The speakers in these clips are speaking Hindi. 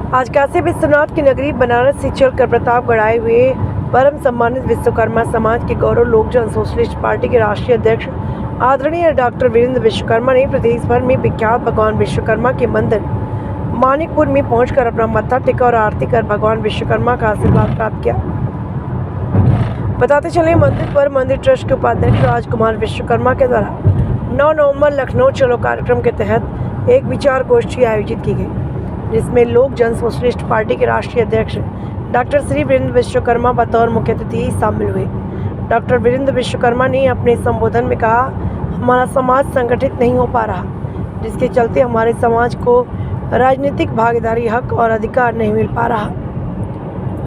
आज काशी विश्वनाथ की नगरी बनारस से चलकर प्रतापगढ़ आए हुए परम सम्मानित विश्वकर्मा समाज के गौरव लोक जन सोशलिस्ट पार्टी के राष्ट्रीय अध्यक्ष आदरणीय डॉक्टर वीरेंद्र विश्वकर्मा ने प्रदेश भर में विख्यात भगवान विश्वकर्मा के मंदिर मानिकपुर में पहुंचकर अपना मत्था टेका और आरती कर भगवान विश्वकर्मा का आशीर्वाद प्राप्त किया। बताते चले, मंदिर पर मंदिर ट्रस्ट के उपाध्यक्ष राजकुमार विश्वकर्मा के द्वारा 9 नवंबर लखनऊ चलो कार्यक्रम के तहत एक विचार गोष्ठी आयोजित की गई, जिसमें लोक जन सोशलिस्ट पार्टी के राष्ट्रीय अध्यक्ष डॉक्टर श्री वीरेंद्र विश्वकर्मा बतौर मुख्य अतिथि शामिल हुए। डॉक्टर वीरेंद्र विश्वकर्मा ने अपने संबोधन में कहा, हमारा समाज संगठित नहीं हो पा रहा, जिसके चलते हमारे समाज को राजनीतिक भागीदारी, हक और अधिकार नहीं मिल पा रहा।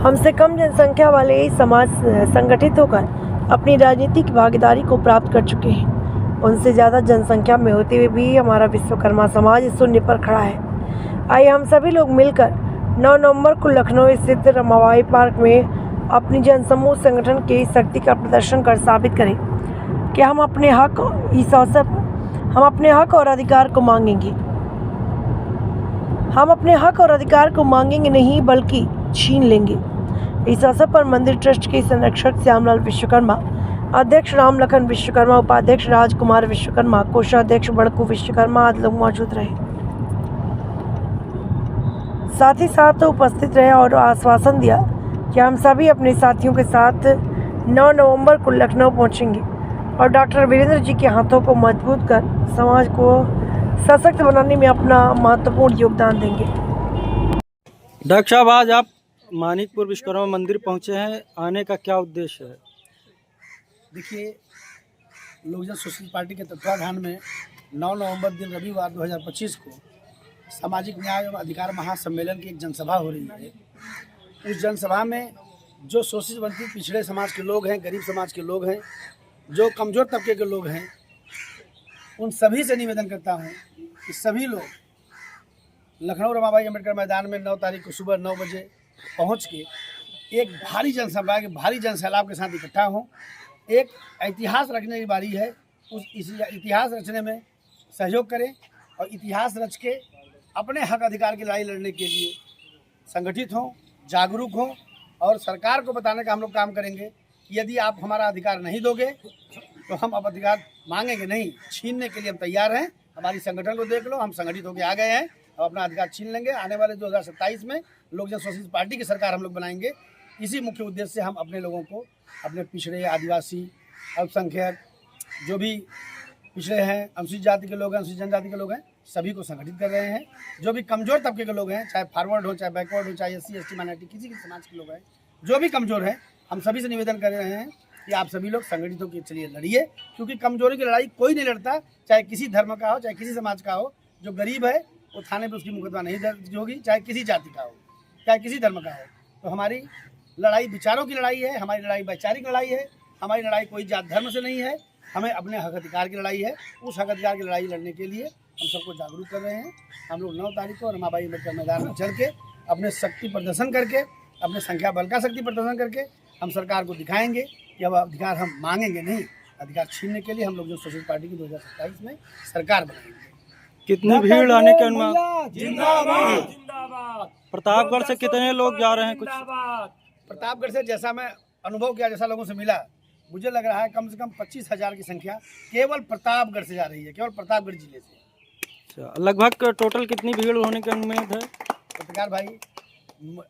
हमसे कम जनसंख्या वाले समाज संगठित होकर अपनी राजनीतिक भागीदारी को प्राप्त कर चुके हैं। उनसे ज़्यादा जनसंख्या में होते हुए भी हमारा विश्वकर्मा समाज शून्य पर खड़ा है। आइए हम सभी लोग मिलकर 9 नवंबर को लखनऊ स्थित रमाबाई पार्क में अपनी जनसमूह संगठन की शक्ति का प्रदर्शन कर साबित करें कि हम अपने हक और अधिकार को मांगेंगे। हम अपने हक और अधिकार को मांगेंगे नहीं, बल्कि छीन लेंगे। इस अवसर पर मंदिर ट्रस्ट के संरक्षक श्यामलाल विश्वकर्मा, अध्यक्ष रामलखन विश्वकर्मा, उपाध्यक्ष राजकुमार विश्वकर्मा, कोषाध्यक्ष बड़कू विश्वकर्मा आदि लोग मौजूद रहे। साथ ही साथ उपस्थित रहे और आश्वासन दिया कि हम सभी अपने साथियों के साथ 9 नवंबर को लखनऊ पहुंचेंगे और डॉक्टर वीरेंद्र जी के हाथों को मजबूत कर समाज को सशक्त बनाने में अपना महत्वपूर्ण योगदान देंगे। डॉक्टर साहब, आज आप मानिकपुर विश्वकर्मा मंदिर पहुंचे हैं, आने का क्या उद्देश्य है? देखिए, लोक जन सोशलिस्ट पार्टी के तत्वाधान में 9 नवंबर दिन रविवार 2025 को सामाजिक न्याय एवं अधिकार महासम्मेलन की एक जनसभा हो रही है। उस जनसभा में जो शोषित वंचित पिछड़े समाज के लोग हैं, गरीब समाज के लोग हैं, जो कमज़ोर तबके के लोग हैं, उन सभी से निवेदन करता हूं कि सभी लोग लखनऊ रमाबाई अम्बेडकर मैदान में 9 तारीख को सुबह 9 बजे पहुंच के एक भारी जनसभा के भारी जनसैलाब के साथ इकट्ठा हों। एक इतिहास रचने की बारी है, इस इतिहास रचने में सहयोग करें और इतिहास रच के अपने हक अधिकार की लड़ाई लड़ने के लिए संगठित हों, जागरूक हों और सरकार को बताने का हम लोग काम करेंगे कि यदि आप हमारा अधिकार नहीं दोगे तो हम अब अधिकार मांगेंगे नहीं, छीनने के लिए हम तैयार हैं। हमारी संगठन को देख लो, हम संगठित होकर आ गए हैं, अब अपना अधिकार छीन लेंगे। आने वाले 2027 में लोक जन सोशलिस्ट पार्टी की सरकार हम लोग बनाएंगे। इसी मुख्य उद्देश्य से हम अपने लोगों को, अपने पिछड़े, आदिवासी, अल्पसंख्यक, जो भी पिछड़े हैं, अनुसूचित जाति के लोग हैं, अनुसूचित जनजाति के लोग हैं, सभी को संगठित कर रहे हैं। जो भी कमज़ोर तबके के लोग हैं, चाहे फॉरवर्ड हो, चाहे बैकवर्ड हो, चाहे SC ST माइनॉरिटी, किसी भी समाज के लोग हैं, जो भी कमज़ोर हैं, हम सभी से निवेदन कर रहे हैं कि आप सभी लोग संगठित होकर चलिए, लड़िए। क्योंकि कमजोरी की लड़ाई कोई नहीं लड़ता, चाहे किसी धर्म का हो, चाहे किसी समाज का हो। जो गरीब है वो थाने पे उसकी मुकदमा नहीं दर्ज होगी, चाहे किसी जाति का हो, चाहे किसी धर्म का हो। तो हमारी लड़ाई विचारों की लड़ाई है, हमारी लड़ाई वैचारिक लड़ाई है, हमारी लड़ाई कोई जात धर्म से नहीं है। हमें अपने हक अधिकार की लड़ाई है। उस हक अधिकार की लड़ाई लड़ने के लिए हम सबको जागरूक कर रहे हैं। हम लोग 9 तारीख को रमाबाई अम्बेडकर मैदान में चल के अपने शक्ति प्रदर्शन करके, अपने संख्या बल का शक्ति प्रदर्शन करके हम सरकार को दिखाएंगे कि अब अधिकार हम मांगेंगे नहीं, अधिकार छीनने के लिए हम लोग जो सोशलिस्ट पार्टी की 2027 में सरकार बनाएंगे। कितनी भीड़ आने के अनुमान? जिंदाबाद। प्रतापगढ़ से कितने लोग जा रहे हैं? कुछ प्रतापगढ़ से जैसा मैं अनुभव किया, जैसा लोगों से मिला, मुझे लग रहा है कम से कम 25,000 की संख्या केवल प्रतापगढ़ से जा रही है, केवल प्रतापगढ़ जिले से। अच्छा, लगभग टोटल कितनी भीड़ होने की उम्मीद है? पत्रकार भाई,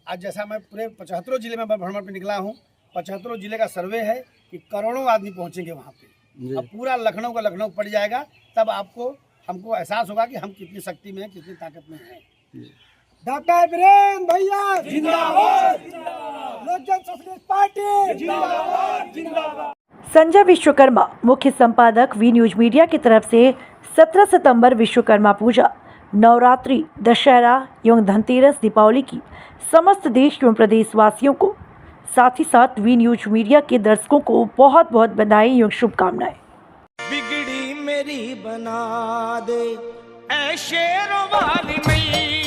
आज जैसा मैं पूरे 75 जिले में भ्रमण पे निकला हूँ, 75 जिले का सर्वे है कि करोड़ों आदमी पहुँचेंगे वहाँ पे। अब पूरा लखनऊ का लखनऊ पड़ जाएगा, तब हमको एहसास होगा कि हम कितनी शक्ति में हैं, कितनी ताकत में हैं। डॉक्टर वीरेंद्र भैया जिंदाबाद, लोक जन सोशलिस्ट पार्टी जिंदाबाद, जिंदाबाद। संजय विश्वकर्मा, मुख्य संपादक, वी न्यूज मीडिया की तरफ से 17 सितंबर विश्वकर्मा पूजा, नवरात्रि, दशहरा एवं धनतेरस, दीपावली की समस्त देश एवं प्रदेशवासियों को, साथ ही साथ वी न्यूज मीडिया के दर्शकों को बहुत बहुत बधाई एवं शुभकामनाएं। बिगड़ी मेरी बना दे ऐ शेरों वाली मैया।